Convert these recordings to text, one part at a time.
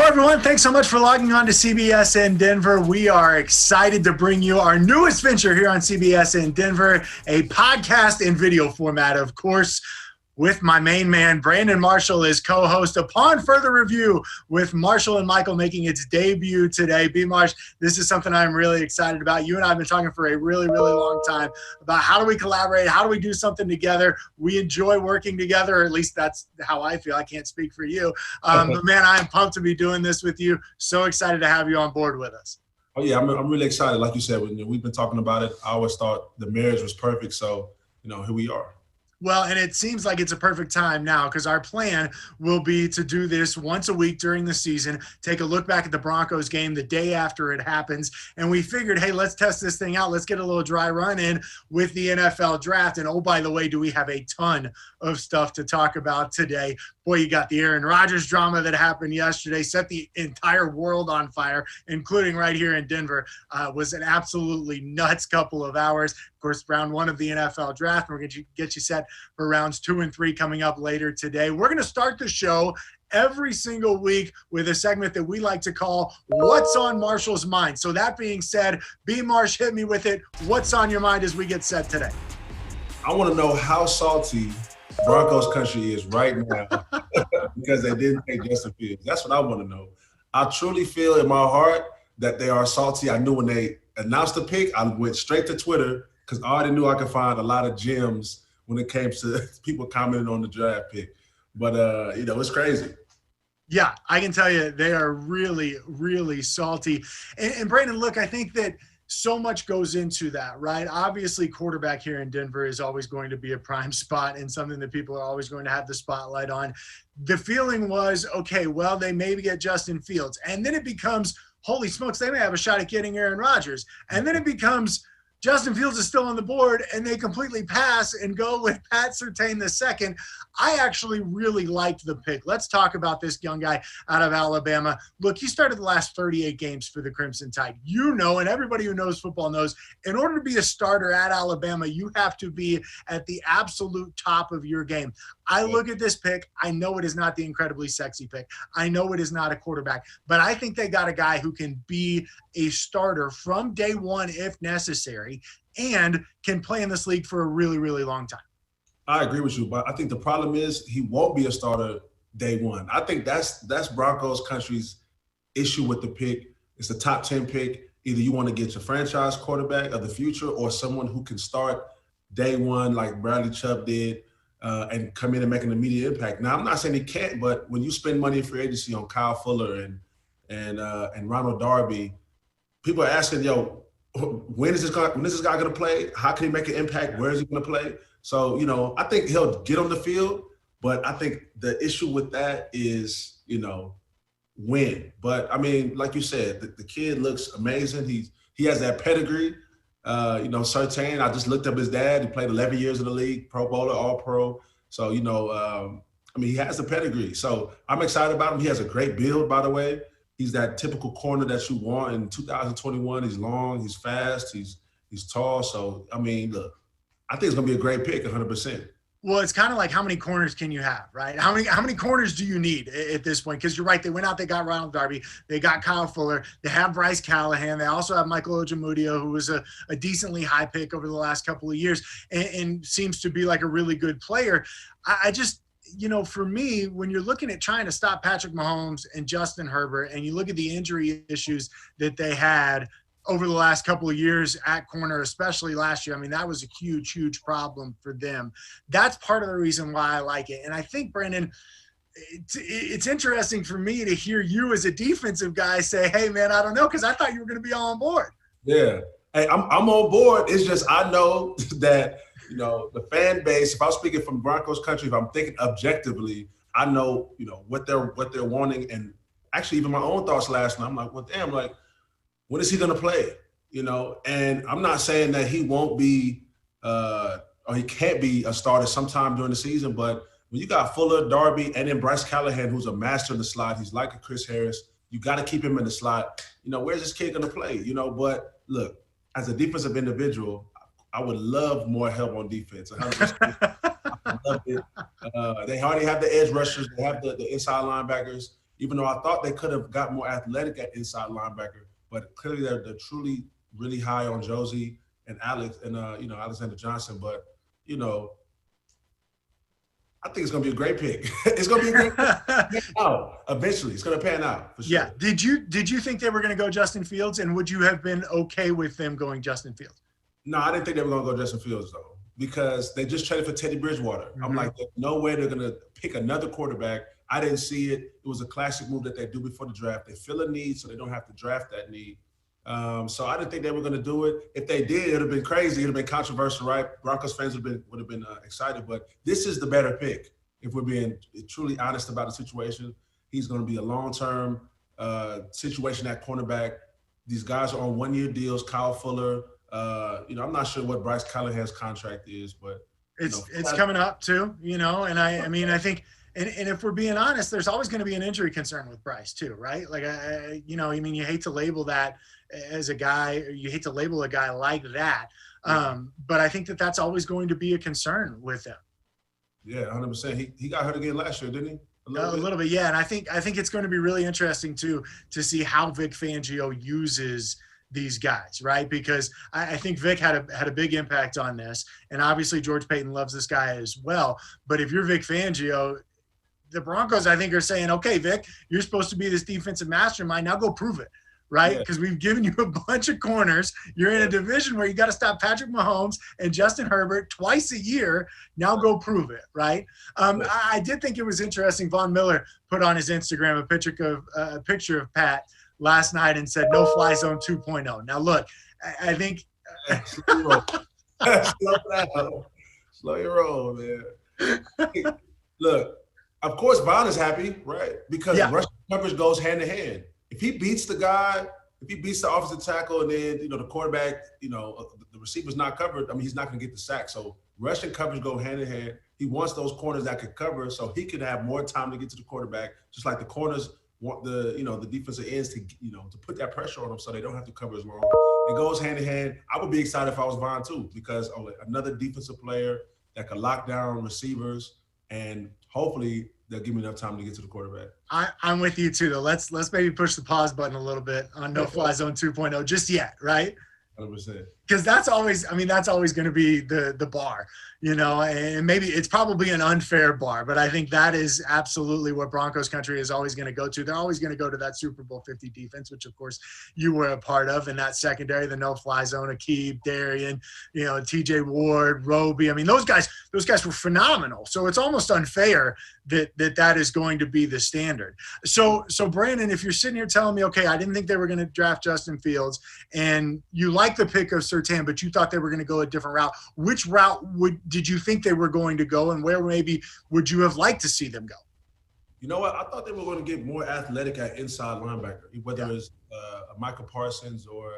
everyone. Thanks so much for logging on to CBS in Denver. We are excited to bring you our newest venture here on CBS in Denver, a podcast in video format, of course, with my main man, Brandon Marshall, as co-host. Upon further review with Marshall and Michael making its debut today. B-Marsh, this is something I'm really excited about. You and I have been talking for a really, really long time about how do we collaborate, how do we do something together. We enjoy working together, or at least that's how I feel. I can't speak for you. But, man, I'm pumped to be doing this with you. So excited to have you on board with us. Oh, yeah, I'm really excited. Like you said, we've been talking about it. I always thought the marriage was perfect. So, here we are. Well, and it seems like it's a perfect time now because our plan will be to do this once a week during the season, take a look back at the Broncos game the day after it happens. And we figured, hey, let's test this thing out. Let's get a little dry run in with the NFL draft. And oh, by the way, do we have a ton of stuff to talk about today. Boy, you got the Aaron Rodgers drama that happened yesterday, set the entire world on fire, including right here in Denver. Was an absolutely nuts couple of hours. Of course, round one of the NFL draft. We're going to get you set for rounds 2 and 3 coming up later today. We're going to start the show every single week with a segment that we like to call What's on Marshall's Mind. So that being said, B-Marsh, hit me with it. What's on your mind as we get set today? I want to know how salty Broncos country is right now because they didn't take Justin Fields. That's what I want to know. I truly feel in my heart that they are salty. I knew when they announced the pick, I went straight to Twitter because I already knew I could find a lot of gems when it came to people commenting on the draft pick. But, it's crazy. Yeah, I can tell you they are really, really salty. And Brandon, look, I think that so much goes into that, right? Obviously, quarterback here in Denver is always going to be a prime spot and something that people are always going to have the spotlight on. The feeling was, okay, well, they maybe get Justin Fields. And then it becomes, holy smokes, they may have a shot at getting Aaron Rodgers. And then it becomes, Justin Fields is still on the board, and they completely pass and go with Pat Surtain II. I actually really liked the pick. Let's talk about this young guy out of Alabama. Look, he started the last 38 games for the Crimson Tide. And everybody who knows football knows, in order to be a starter at Alabama, you have to be at the absolute top of your game. I look at this pick. I know it is not the incredibly sexy pick. I know it is not a quarterback, but I think they got a guy who can be a starter from day one if necessary and can play in this league for a really, really long time. I agree with you, but I think the problem is he won't be a starter day one. I think that's Broncos country's issue with the pick. It's a top 10 pick. Either you want to get your franchise quarterback of the future or someone who can start day one like Bradley Chubb did and come in and make an immediate impact. Now, I'm not saying he can't, but when you spend money in free agency on Kyle Fuller and Ronald Darby, people are asking, when is this guy going to play? How can he make an impact? Where is he going to play? So, I think he'll get on the field, but I think the issue with that is, when. But, I mean, like you said, the kid looks amazing. He has that pedigree. Surtain, I just looked up his dad. He played 11 years in the league, Pro Bowler, All-Pro. So, he has the pedigree. So I'm excited about him. He has a great build, by the way. He's that typical corner that you want in 2021. He's long, he's fast, he's tall. So, look, I think it's going to be a great pick, 100%. Well, it's kind of like how many corners can you have, right? How many corners do you need at this point? Because you're right, they went out, they got Ronald Darby, they got Kyle Fuller, they have Bryce Callahan, they also have Michael Ojemudia, who was a decently high pick over the last couple of years and seems to be like a really good player. I just – for me, when you're looking at trying to stop Patrick Mahomes and Justin Herbert, and you look at the injury issues that they had over the last couple of years at corner, especially last year, that was a huge, huge problem for them. That's part of the reason why I like it. And I think, Brandon, it's interesting for me to hear you as a defensive guy say, hey, man, I don't know, because I thought you were going to be all on board. Yeah. Hey, I'm on board. It's just I know that – the fan base, if I'm speaking from Broncos country, if I'm thinking objectively, I know, what they're wanting. And actually even my own thoughts last night, I'm like, well, damn, like, when is he going to play? And I'm not saying that he won't be or he can't be a starter sometime during the season, but when you got Fuller, Darby, and then Bryce Callahan, who's a master in the slot, he's like a Chris Harris, you got to keep him in the slot. Where's this kid going to play? But look, as a defensive individual, I would love more help on defense. 100%. I love it. They already have the edge rushers. They have the inside linebackers. even though I thought they could have got more athletic at inside linebacker, but clearly they're truly really high on Josie and Alex and Alexander Johnson. But I think it's gonna be a great pick. It's gonna be a great pick. Oh, eventually it's gonna pan out for sure. Yeah. Did you think they were gonna go Justin Fields, and would you have been okay with them going Justin Fields? No, I didn't think they were gonna go Justin Fields though, because they just traded for Teddy Bridgewater. Mm-hmm. I'm like, there's no way they're gonna pick another quarterback. I didn't see it. It was a classic move that they do before the draft. They fill a need so they don't have to draft that need. So I didn't think they were going to do it. If they did, it would have been crazy. It would have been controversial, right? Broncos fans would have been excited. But this is the better pick. If we're being truly honest about the situation, he's going to be a long-term situation at cornerback. These guys are on one-year deals. Kyle Fuller. I'm not sure what Bryce Callahan's contract is, but it's coming up too. And I think. And if we're being honest, there's always going to be an injury concern with Bryce too, right? Like, you hate to label that as a guy, you hate to label a guy like that. But I think that's always going to be a concern with him. Yeah, 100%. He got hurt again last year, didn't he? A little bit, yeah. And I think it's going to be really interesting too to see how Vic Fangio uses these guys, right? Because I think Vic had a big impact on this, and obviously George Payton loves this guy as well. But if you're Vic Fangio, the Broncos, I think, are saying, okay, Vic, you're supposed to be this defensive mastermind. Now go prove it, right? Because we've given you a bunch of corners. You're in a division where you got to stop Patrick Mahomes and Justin Herbert twice a year. Now go prove it, right? I did think it was interesting. Von Miller put on his Instagram a picture of Pat last night and said, no fly zone 2.0. Now, look, I think – Slow your roll, man. Look. Of course, Von is happy, right? Because rushing coverage goes hand in hand. If he beats the guy, if he beats the offensive tackle, and then the quarterback, the receiver's not covered, he's not going to get the sack. So rushing coverage go hand in hand. He wants those corners that could cover, so he could have more time to get to the quarterback. Just like the corners want the defensive ends to to put that pressure on them, so they don't have to cover as long. It goes hand in hand. I would be excited if I was Von too, because another defensive player that could lock down receivers. And hopefully they'll give me enough time to get to the quarterback. I'm with you too, though. Let's maybe push the pause button a little bit on No Fly Zone 2.0 just yet, right? 100%. Because that's always going to be the bar, and maybe it's probably an unfair bar, but I think that is absolutely what Broncos country is always going to go to. They're always going to go to that Super Bowl 50 defense, which of course you were a part of, and that secondary, the no-fly zone, Akeem, Darian, TJ Ward, Roby. Those guys were phenomenal. So it's almost unfair that is going to be the standard. So Brandon, if you're sitting here telling me, okay, I didn't think they were going to draft Justin Fields, and you like the pick of Surtain, but you thought they were going to go a different route. Which route did you think they were going to go, and where maybe would you have liked to see them go? You know what? I thought they were going to get more athletic at inside linebacker, whether it's Michael Parsons or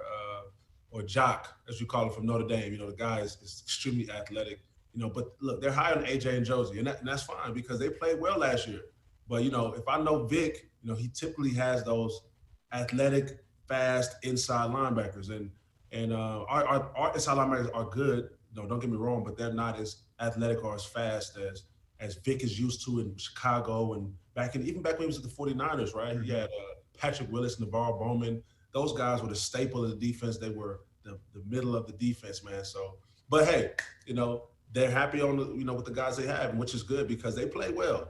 Jock, as you call it, from Notre Dame. The guy is extremely athletic. But look, they're high on AJ and Josie, and that's fine because they played well last year. But if I know Vic, he typically has those athletic, fast inside linebackers, and our inside linebackers are good. Don't get me wrong, but they're not as athletic or as fast as Vic is used to in Chicago and even back when he was at the 49ers, right? He had Patrick Willis, Navarro Bowman. Those guys were the staple of the defense. They were the middle of the defense, man. So, but hey, they're happy on with the guys they have, which is good because they play well.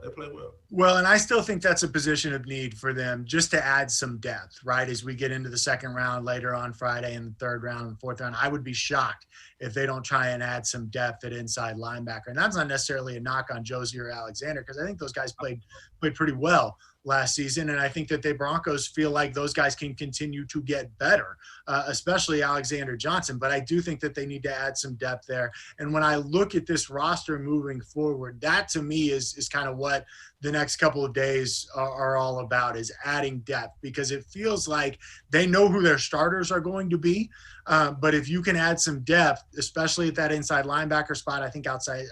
Well, and I still think that's a position of need for them just to add some depth, right? As we get into the second round later on Friday and the third round and fourth round, I would be shocked if they don't try and add some depth at inside linebacker. And that's not necessarily a knock on Josie or Alexander, because I think those guys played pretty well last season. And I think that the Broncos feel like those guys can continue to get better, especially Alexander Johnson. But I do think that they need to add some depth there. And when I look at this roster moving forward, that to me is kind of what the next couple of days are all about, is adding depth, because it feels like they know who their starters are going to be. But if you can add some depth, especially at that inside linebacker spot, I think outside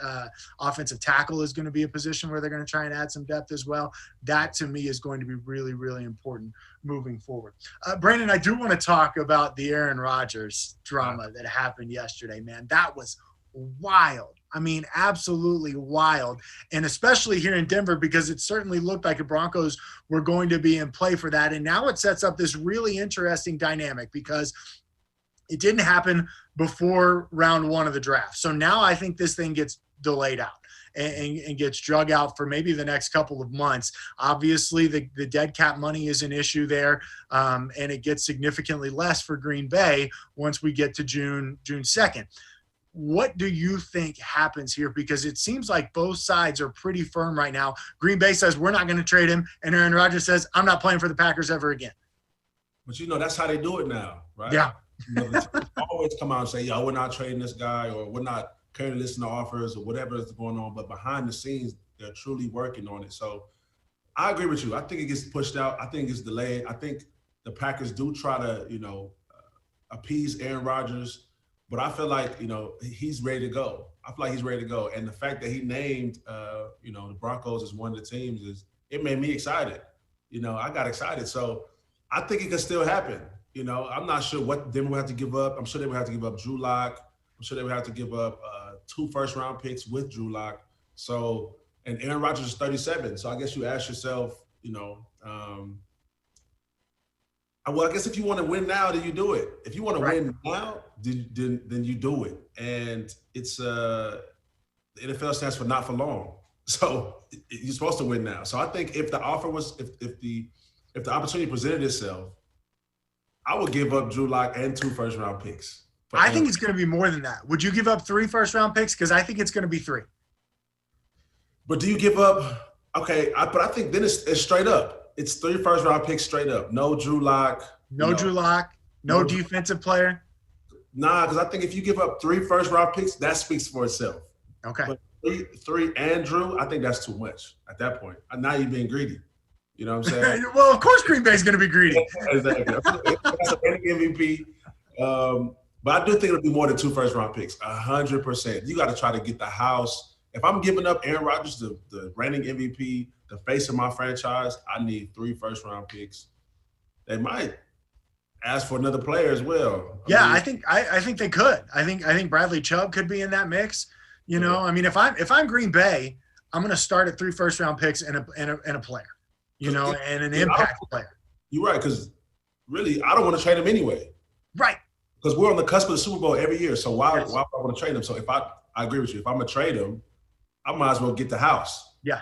offensive tackle is going to be a position where they're going to try and add some depth as well. That to me is going to be really, really important moving forward. Brandon, I do want to talk about the Aaron Rodgers drama that happened yesterday, man. That was wild. I mean, absolutely wild. And especially here in Denver, because it certainly looked like the Broncos were going to be in play for that. And now it sets up this really interesting dynamic because it didn't happen before round one of the draft. So now I think this thing gets delayed out and gets drug out for maybe the next couple of months. Obviously, the dead cap money is an issue there, and it gets significantly less for Green Bay once we get to June 2nd. What do you think happens here? Because it seems like both sides are pretty firm right now. Green Bay says, we're not going to trade him, and Aaron Rodgers says, I'm not playing for the Packers ever again. But, that's how they do it now, right? Yeah. The teams always come out and say, we're not trading this guy, or we're not currently listening to offers, or whatever is going on. But behind the scenes, they're truly working on it. So I agree with you. I think it gets pushed out. I think it's delayed. I think the Packers do try to, appease Aaron Rodgers. But I feel like, he's ready to go. I feel like he's ready to go. And the fact that he named, the Broncos as one of the teams, it made me excited. I got excited. So I think it can still happen. I'm not sure what Denver will have to give up. I'm sure they will have to give up Drew Lock. I'm sure they would have to give up 2 first-round picks with Drew Lock. So, and Aaron Rodgers is 37. So I guess you ask yourself, well, I guess if you want to win now, then you do it. If you want to win now, then you do it. And it's the NFL stands for not for long. So you're supposed to win now. So I think if the offer was, if the opportunity presented itself, I would give up Drew Lock and 2 first-round picks. I think it's going to be more than that. Would you give up 3 first-round picks? Because I think it's going to be 3. But do you give up? Okay, but I think then it's straight up. It's 3 first-round picks straight up. No Drew Lock. Drew Lock. No defensive player. Nah, because I think if you give up 3 first-round picks, that speaks for itself. Okay. But 3 and Drew, I think that's too much at that point. Now you're being greedy. You know what I'm saying? Well, of course Green Bay's going to be greedy. Exactly. That's a MVP. But I do think it'll be more than 2 first-round picks, 100%. You got to try to get the house. If I'm giving up Aaron Rodgers, the reigning MVP, the face of my franchise, I need 3 first-round picks. They might ask for another player as well. I think they could. I think Bradley Chubb could be in that mix. I mean, if I'm Green Bay, I'm going to start at 3 first-round picks and a player, and an impact player. You're right, because really, I don't want to trade him anyway. Right. Because we're on the cusp of the Super Bowl every year. So why would I want to trade him? So if I agree with you. If I'm going to trade him, I might as well get the house. Yeah.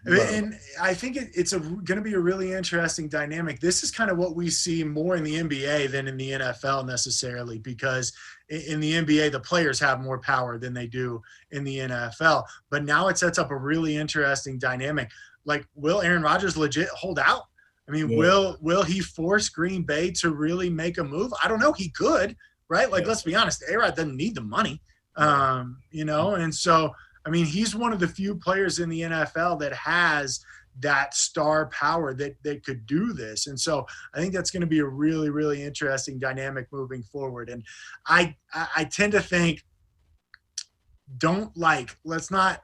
And I think it's going to be a really interesting dynamic. This is kind of what we see more in the NBA than in the NFL necessarily, because in the NBA, the players have more power than they do in the NFL. But now it sets up a really interesting dynamic. Like, will Aaron Rodgers legit hold out? I mean, will he force Green Bay to really make a move? I don't know. He could, right? Like, let's be honest. A-Rod doesn't need the money, and so – I mean, he's one of the few players in the NFL that has that star power that could do this. And so I think that's going to be a really, really interesting dynamic moving forward. And I tend to think, let's not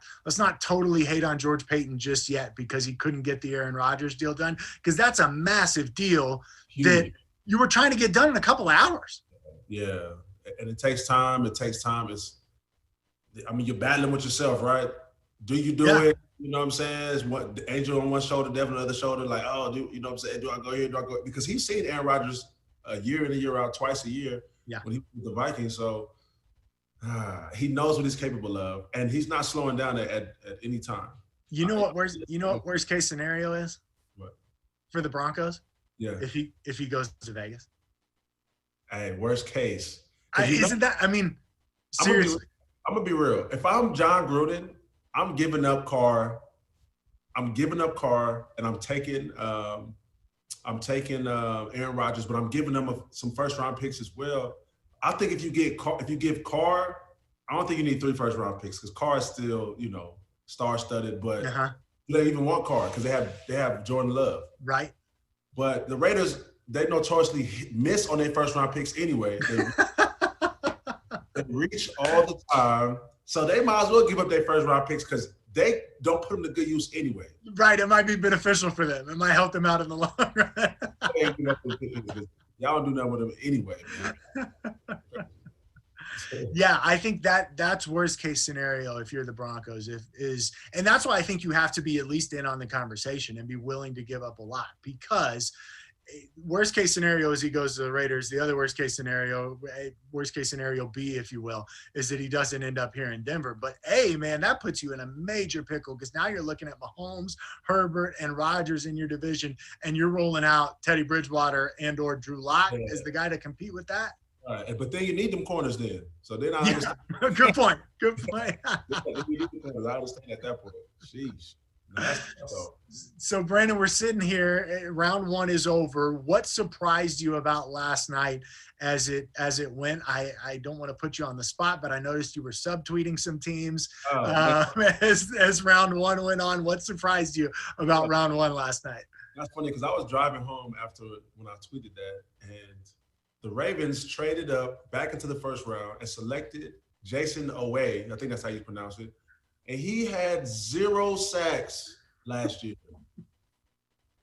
totally hate on George Payton just yet because he couldn't get the Aaron Rodgers deal done, because that's a massive deal that you were trying to get done in a couple of hours. Yeah. And it takes time. You're battling with yourself, right? Do you do it? You know what I'm saying? It's what the angel on one shoulder, devil on the other shoulder. Like, you know what I'm saying? Do I go here? Do I go? Because he's seen Aaron Rodgers a year in and a year out, twice a year when he was with the Vikings. So he knows what he's capable of, and he's not slowing down at any time. You know what worst case scenario is? What? For the Broncos? Yeah. If he goes to Vegas. Hey, worst case. Seriously. I'm gonna be real. If I'm John Gruden, I'm giving up Carr, and I'm taking Aaron Rodgers, but I'm giving them some first round picks as well. I think if you give Carr, I don't think you need 3 first round picks because Carr is still star studded, but you don't even want Carr because they have Jordan Love, right? But the Raiders, they notoriously miss on their first round picks anyway. They reach all the time. So they might as well give up their first round picks because they don't put them to good use anyway. Right. It might be beneficial for them. It might help them out in the long run. Y'all don't do nothing with them anyway, man. Yeah, I think that's worst case scenario if you're the Broncos. And that's why I think you have to be at least in on the conversation and be willing to give up a lot, because worst case scenario is he goes to the Raiders. The other worst case scenario B, if you will, is that he doesn't end up here in Denver. But hey, man, that puts you in a major pickle, because now you're looking at Mahomes, Herbert, and Rodgers in your division, and you're rolling out Teddy Bridgewater and or Drew Lock as the guy to compete with that. All right, but then you need them corners then. So then I understand. Good point. Good point. I understand at that point. Sheesh. So Brandon, we're sitting here. Round one is over. What surprised you about last night as it went? I don't want to put you on the spot, but I noticed you were subtweeting some teams as round one went on. What surprised you about round one last night? That's funny, because I was driving home after when I tweeted that, and the Ravens traded up back into the first round and selected Jason Owe. I think that's how you pronounce it. And he had 0 sacks last year.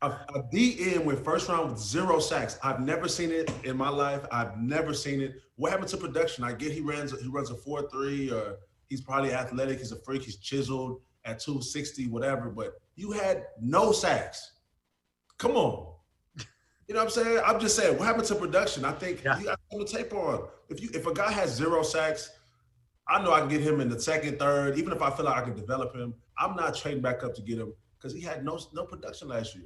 A DN went first round with 0 sacks. I've never seen it in my life. I've never seen it. What happened to production? I get he runs a 4.3, or he's probably athletic. He's a freak. He's chiseled at 260, whatever. But you had no sacks. Come on. You know what I'm saying? I'm just saying, what happened to production? I think you got to put the tape on. If a guy has 0 sacks, I know I can get him in the second, third. Even if I feel like I can develop him, I'm not trading back up to get him, because he had no production last year.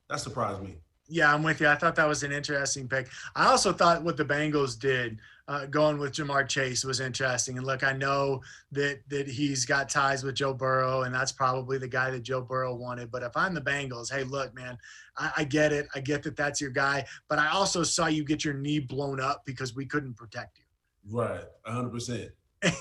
That surprised me. Yeah, I'm with you. I thought that was an interesting pick. I also thought what the Bengals did, going with Jamar Chase, was interesting. And look, I know that he's got ties with Joe Burrow, and that's probably the guy that Joe Burrow wanted. But if I'm the Bengals, hey, look, man, I get it. I get that that's your guy. But I also saw you get your knee blown up because we couldn't protect you. Right, 100%.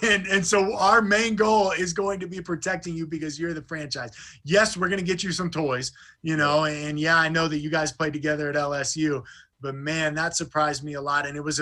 And so our main goal is going to be protecting you because you're the franchise. Yes, we're going to get you some toys, and yeah, I know that you guys played together at LSU, but man, that surprised me a lot. And it was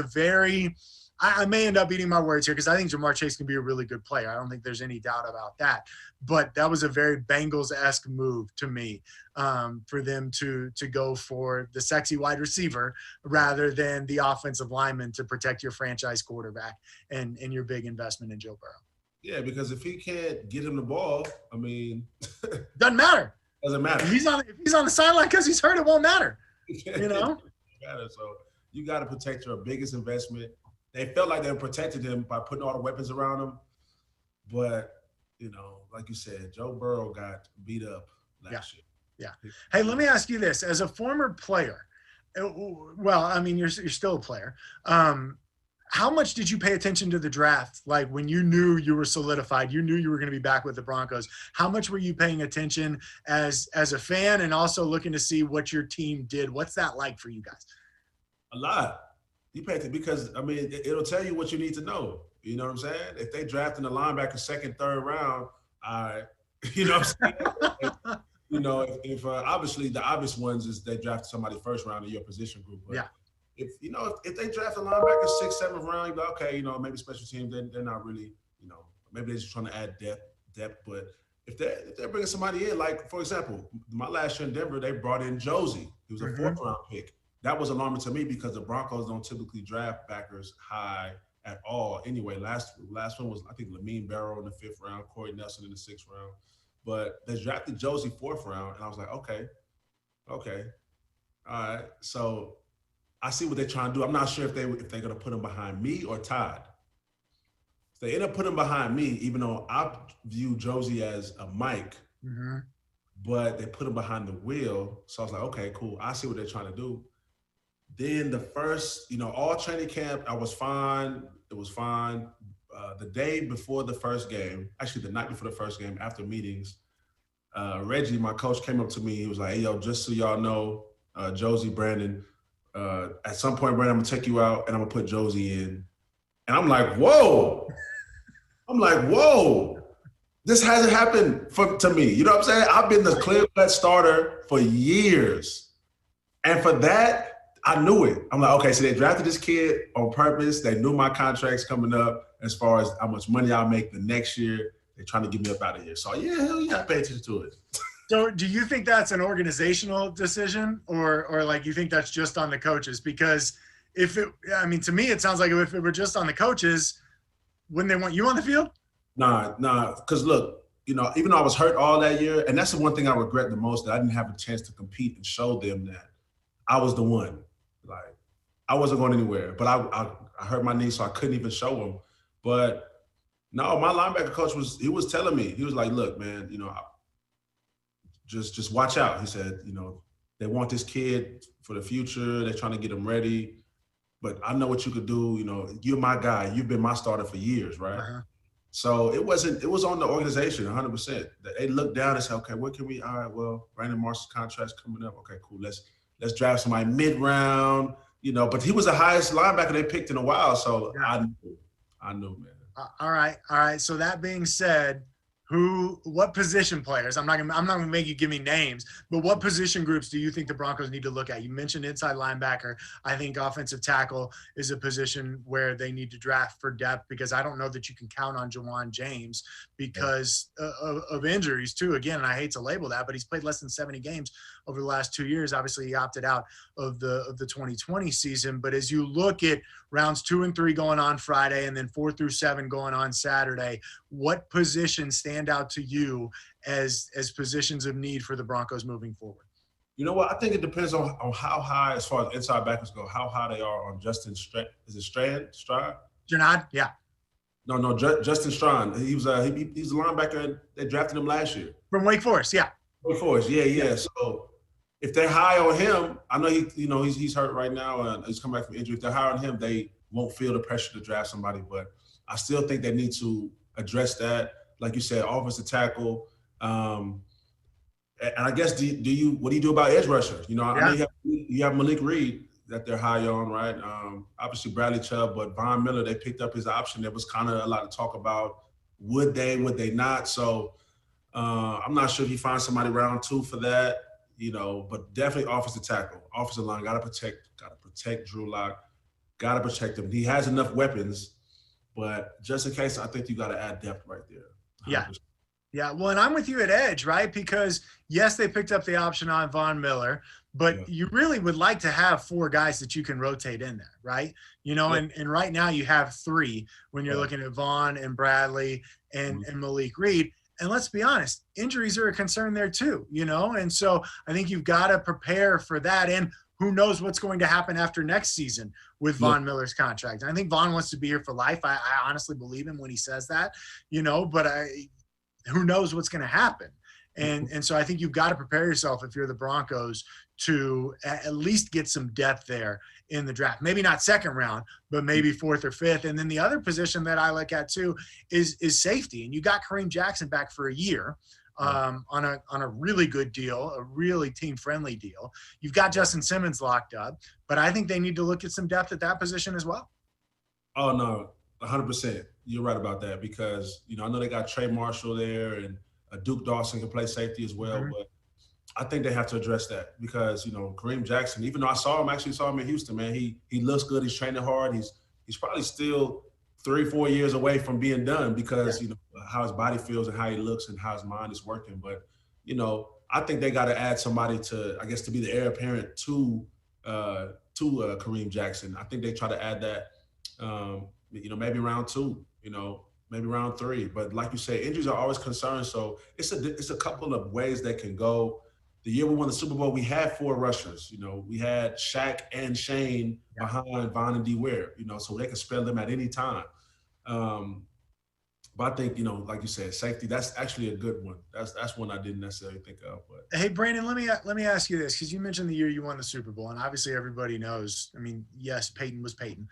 I may end up eating my words here, because I think Jamar Chase can be a really good player. I don't think there's any doubt about that. But that was a very Bengals-esque move to me, for them to go for the sexy wide receiver rather than the offensive lineman to protect your franchise quarterback and your big investment in Joe Burrow. Yeah, because if he can't get him the ball, I mean, doesn't matter. Doesn't matter. If he's on the sideline because he's hurt, it won't matter. So you got to protect your biggest investment. They felt like they protected him by putting all the weapons around him. But, like you said, Joe Burrow got beat up last year. Yeah. Hey, let me ask you this. As a former player, well, I mean, you're still a player. How much did you pay attention to the draft? Like when you knew you were solidified, you knew you were going to be back with the Broncos. How much were you paying attention as a fan, and also looking to see what your team did? What's that like for you guys? A lot. You pay attention because, I mean, it'll tell you what you need to know. You know what I'm saying? If they draft in the linebacker second, third round, you know what I'm saying? If obviously the obvious ones is they draft somebody first round in your position group. But if they draft a linebacker 6th, 7th round, you're like, okay, maybe special teams, they're not really, maybe they're just trying to add depth. But if they're bringing somebody in, like, for example, my last year in Denver, they brought in Josie. He was a 4th round pick. That was alarming to me because the Broncos don't typically draft backers high at all. Anyway, last one was, I think, Lamine Barrow in the 5th round, Corey Nelson in the 6th round. But they drafted Josie 4th round, and I was like, okay. All right. So I see what they're trying to do. I'm not sure if they're going to put him behind me or Todd. If they end up putting him behind me, even though I view Josie as a Mike, but they put him behind the wheel. So I was like, okay, cool. I see what they're trying to do. Then the first, all training camp, I was fine. It was fine. The day before the first game, actually the night before the first game, after meetings, Reggie, my coach, came up to me. He was like, hey, yo, just so y'all know, Josie, Brandon, at some point, Brandon, I'm going to take you out and I'm going to put Josie in. And I'm like, whoa. This hasn't happened to me. You know what I'm saying? I've been the clear-cut starter for years. And for that, I knew it. I'm like, okay, so they drafted this kid on purpose. They knew my contract's coming up as far as how much money I'll make the next year. They're trying to get me up out of here. So, yeah, hell yeah, pay attention to it. So do you think that's an organizational decision or like you think that's just on the coaches? Because to me, it sounds like if it were just on the coaches, wouldn't they want you on the field? Nah. Because look, even though I was hurt all that year, and that's the one thing I regret the most, that I didn't have a chance to compete and show them that I was the one. Like, I wasn't going anywhere, but I hurt my knee, so I couldn't even show them. But no, my linebacker coach was telling me, he was like, look, man, just watch out. He said, they want this kid for the future. They're trying to get him ready. But I know what you could do. You're my guy. You've been my starter for years, right? Uh-huh. So it was on the organization 100%. They looked down and said, okay, what can we, all right, well, Brandon Marshall's contract's coming up. Okay, cool. Let's draft somebody mid-round, but he was the highest linebacker they picked in a while. So yeah. I knew, man. All right. So that being said, what position players? I'm not gonna make you give me names, but what position groups do you think the Broncos need to look at? You mentioned inside linebacker. I think offensive tackle is a position where they need to draft for depth, because I don't know that you can count on Jawan James because of injuries too. Again, and I hate to label that, but he's played less than 70 games over the last 2 years. Obviously, he opted out of the 2020 season. But as you look at rounds 2 and 3 going on Friday, and then 4 through 7 going on Saturday, what positions stand out to you as positions of need for the Broncos moving forward? You know what? I think it depends on how high, as far as inside backers go, how high they are on Justin Strand. Is it Strand? Strnad? Yeah. No, Justin Strand. He's a linebacker. They drafted him last year. From Wake Forest, yeah. Wake Forest, yeah. So if they're high on him, I know he's hurt right now and he's coming back from injury. If they're high on him, they won't feel the pressure to draft somebody. But I still think they need to address that. Like you said, offensive tackle. And I guess what do you do about edge rushers? I know you have Malik Reed that they're high on, right? Obviously Bradley Chubb, but Von Miller, they picked up his option. There was kind of a lot of talk about would they not. So I'm not sure if you find somebody round 2 for that, but definitely offensive tackle, offensive line, gotta protect Drew Lock, gotta protect him. He has enough weapons, but just in case, I think you gotta add depth right there. 100%. Yeah. Well, and I'm with you at edge, right? Because yes, they picked up the option on Von Miller, but you really would like to have 4 guys that you can rotate in there, right? And right now you have 3 when you're looking at Von and Bradley and Malik Reed. And let's be honest, injuries are a concern there too, And so I think you've got to prepare for that. And who knows what's going to happen after next season with Von Miller's contract. And I think Von wants to be here for life. I honestly believe him when he says that, but who knows what's going to happen. And so I think you've got to prepare yourself if you're the Broncos to at least get some depth there in the draft. Maybe not second round, but maybe 4th or 5th. And then the other position that I look at too is safety. And you got Kareem Jackson back for a year on a really good deal, a really team-friendly deal. You've got Justin Simmons locked up, but I think they need to look at some depth at that position as well. Oh, no, 100%. You're right about that because, I know they got Trey Marshall there and Duke Dawson can play safety as well, but I think they have to address that because, Kareem Jackson, even though I saw him in Houston, man, he looks good. He's training hard. He's probably still 3-4 years away from being done because, how his body feels and how he looks and how his mind is working. But, I think they got to add somebody to be the heir apparent to Kareem Jackson. I think they try to add that, maybe round 2, maybe round 3. But like you say, injuries are always concerns. So it's a couple of ways that can go. The year we won the Super Bowl, we had 4 rushers. We had Shaq and Shane behind Von and D. Ware, so they can spell them at any time. But I think, like you said, safety, that's actually a good one. That's one I didn't necessarily think of. But hey, Brandon, let me ask you this, because you mentioned the year you won the Super Bowl, and obviously everybody knows, yes, Peyton was Peyton,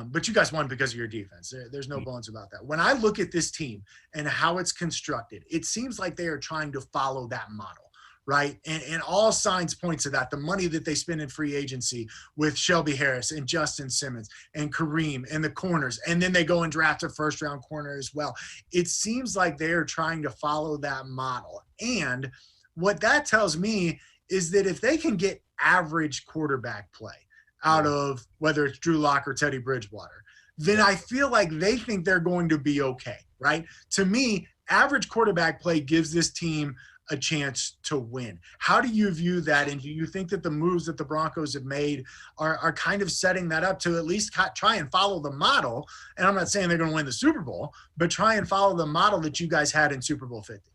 but you guys won because of your defense. There's no bones about that. When I look at this team and how it's constructed, it seems like they are trying to follow that model. Right. And all signs point to that. The money that they spend in free agency with Shelby Harris and Justin Simmons and Kareem and the corners. And then they go and draft a 1st-round corner as well. It seems like they are trying to follow that model. And what that tells me is that if they can get average quarterback play out of whether it's Drew Lock or Teddy Bridgewater, then I feel like they think they're going to be okay. Right. To me, average quarterback play gives this team a chance to win. How do you view that? And do you think that the moves that the Broncos have made are kind of setting that up to at least try and follow the model? And I'm not saying they're going to win the Super Bowl, but try and follow the model that you guys had in Super Bowl 50.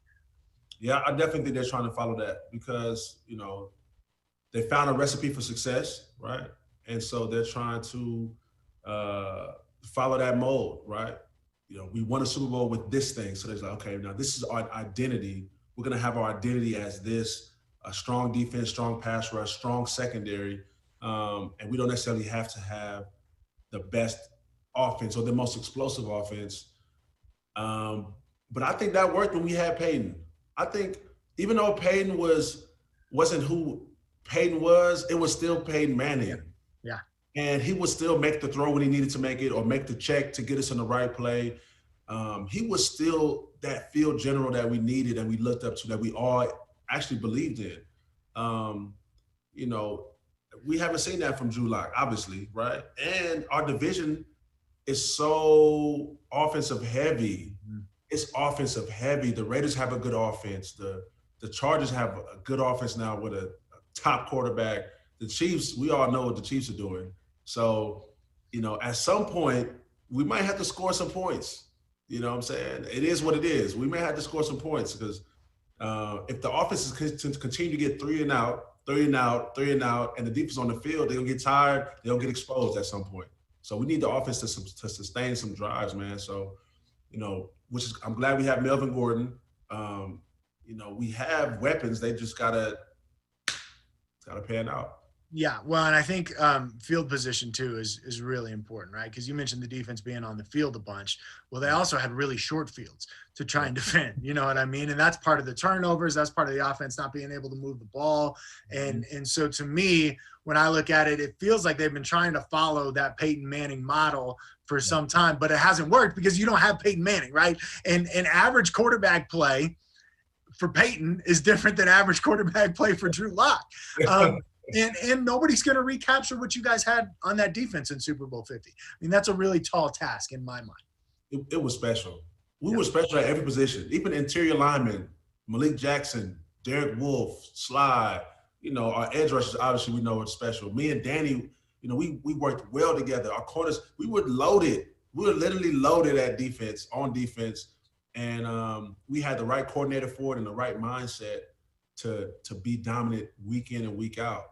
Yeah, I definitely think they're trying to follow that because, they found a recipe for success, right? And so they're trying to follow that mold, right? We won a Super Bowl with this thing. So they're like, okay, now this is our identity. We're going to have our identity as this, a strong defense, strong pass rush, strong secondary. And we don't necessarily have to have the best offense or the most explosive offense. But I think that worked when we had Peyton. I think even though Peyton wasn't who Peyton was, it was still Peyton Manning. Yeah. And he would still make the throw when he needed to make it or make the check to get us in the right play. He was still that field general that we needed and we looked up to, that we all actually believed in. We haven't seen that from Drew Lock, obviously, right? And our division is so offensive heavy. Mm-hmm. It's offensive heavy. The Raiders have a good offense. The Chargers have a good offense now with a top quarterback. The Chiefs, we all know what the Chiefs are doing. So, at some point, we might have to score some points. You know what I'm saying? It is what it is. We may have to score some points because if the offense is to continue to get three and out, and the defense on the field, they're going to get tired. They'll get exposed at some point. So we need the offense to sustain some drives, man. So, I'm glad we have Melvin Gordon. We have weapons. They just gotta pan out. Yeah, well, and I think field position too is really important, right? Because you mentioned the defense being on the field a bunch. Well, they also had really short fields to try and defend. You know what I mean? And that's part of the turnovers. That's part of the offense not being able to move the ball. And so to me, when I look at it, it feels like they've been trying to follow that Peyton Manning model for some time, but it hasn't worked because you don't have Peyton Manning, right? And average quarterback play for Peyton is different than average quarterback play for Drew Lock. And nobody's going to recapture what you guys had on that defense in Super Bowl 50. I mean, that's a really tall task in my mind. It was special. We were special at every position, even interior linemen, Malik Jackson, Derek Wolfe, Sly, our edge rushers, obviously we know it's special. Me and Danny, we worked well together. Our corners, we were loaded. We were literally loaded on defense. And we had the right coordinator for it and the right mindset to be dominant week in and week out,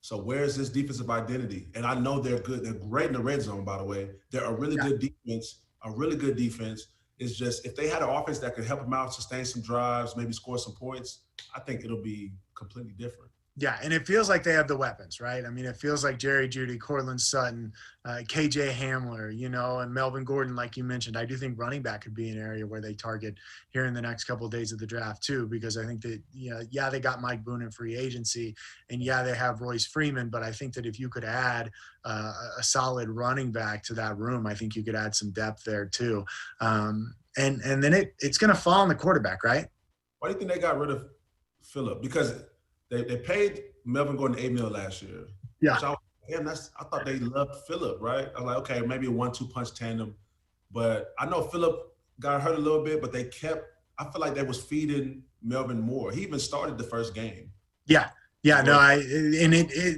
So where's this defensive identity? And I know they're good. They're great in the red zone, by the way. They're a really good defense. It's just if they had an offense that could help them out, sustain some drives, maybe score some points, I think it'll be completely different. Yeah, and it feels like they have the weapons, right? I mean, it feels like Jerry Jeudy, Cortland Sutton, KJ Hamler, and Melvin Gordon, like you mentioned. I do think running back could be an area where they target here in the next couple of days of the draft too, because I think that, they got Mike Boone in free agency, and they have Royce Freeman, but I think that if you could add a solid running back to that room, I think you could add some depth there too. And then it's going to fall on the quarterback, right? Why do you think they got rid of Phillip? Because they paid Melvin Gordon $8 million last year. Yeah. I thought they loved Phillip, right? I was like, okay, maybe a 1-2 punch tandem. But I know Phillip got hurt a little bit, but I feel like they was feeding Melvin more. He even started the first game. Yeah. Yeah, no,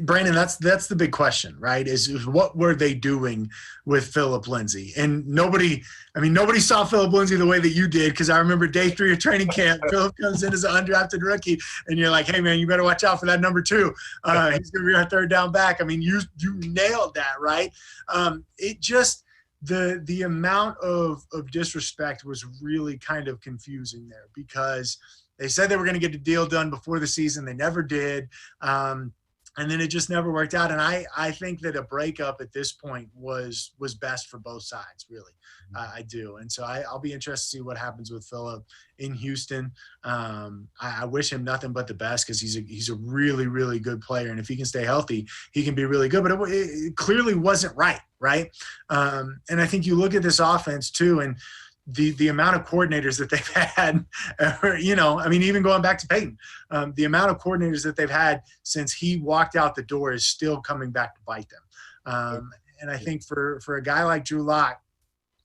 Brandon, that's the big question, right? Is what were they doing with Phillip Lindsay? And nobody saw Phillip Lindsay the way that you did, because I remember day 3 of training camp, Phillip comes in as an undrafted rookie, and you're like, hey, man, you better watch out for that number 2. He's going to be our third down back. I mean, you nailed that, right? It just the amount of disrespect was really kind of confusing there, because – they said they were going to get the deal done before the season. They never did. And then it just never worked out. And I think that a breakup at this point was best for both sides, really. I do. And so I'll be interested to see what happens with Phillip in Houston. I wish him nothing but the best, because he's a really, really good player. And if he can stay healthy, he can be really good. But it clearly wasn't right? And I think you look at this offense too, and the amount of coordinators that they've had, even going back to Peyton, the amount of coordinators that they've had since he walked out the door is still coming back to bite them. And I think for a guy like Drew Lock,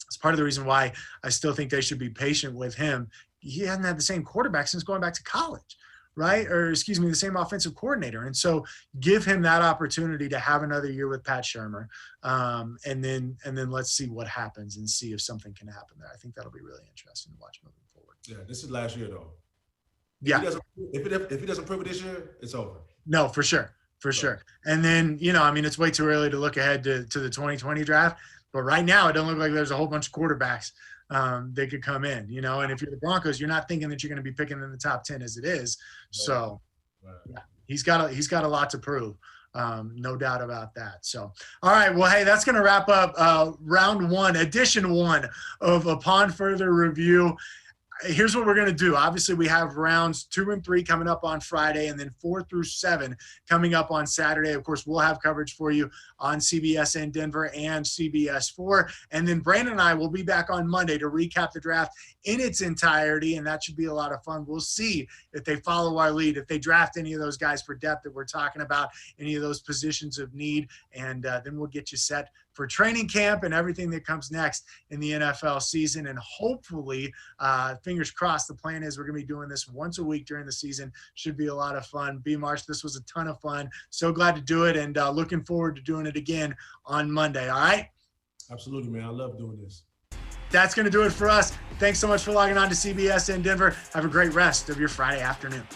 it's part of the reason why I still think they should be patient with him. he hasn't had the same quarterback since going back to college, right? Or excuse me, the same offensive coordinator. And so give him that opportunity to have another year with Pat Shurmur. And then let's see what happens and see if something can happen there. I think that'll be really interesting to watch moving forward. Yeah, this is last year though. Yeah. If he doesn't prove it this year, it's over. No, for sure. For sure. And then, it's way too early to look ahead to the 2020 draft. But right now, it doesn't look like there's a whole bunch of quarterbacks they could come in, and if you're the Broncos, you're not thinking that you're going to be picking in the top 10 as it is. So yeah, he's got a lot to prove. No doubt about that. So, all right. Well, hey, that's going to wrap up round one, edition one of Upon Further Review. Here's what we're going to do. Obviously, we have rounds 2 and 3 coming up on Friday, and then 4 through 7 coming up on Saturday. Of course, we'll have coverage for you on CBS in Denver and CBS4. And then Brandon and I will be back on Monday to recap the draft in its entirety, and that should be a lot of fun. We'll see if they follow our lead, if they draft any of those guys for depth that we're talking about, any of those positions of need, and then we'll get you set for training camp and everything that comes next in the NFL season. And hopefully, fingers crossed, the plan is we're going to be doing this once a week during the season. Should be a lot of fun. B. Marsh, this was a ton of fun. So glad to do it, and looking forward to doing it again on Monday. All right? Absolutely, man. I love doing this. That's going to do it for us. Thanks so much for logging on to CBS in Denver. Have a great rest of your Friday afternoon.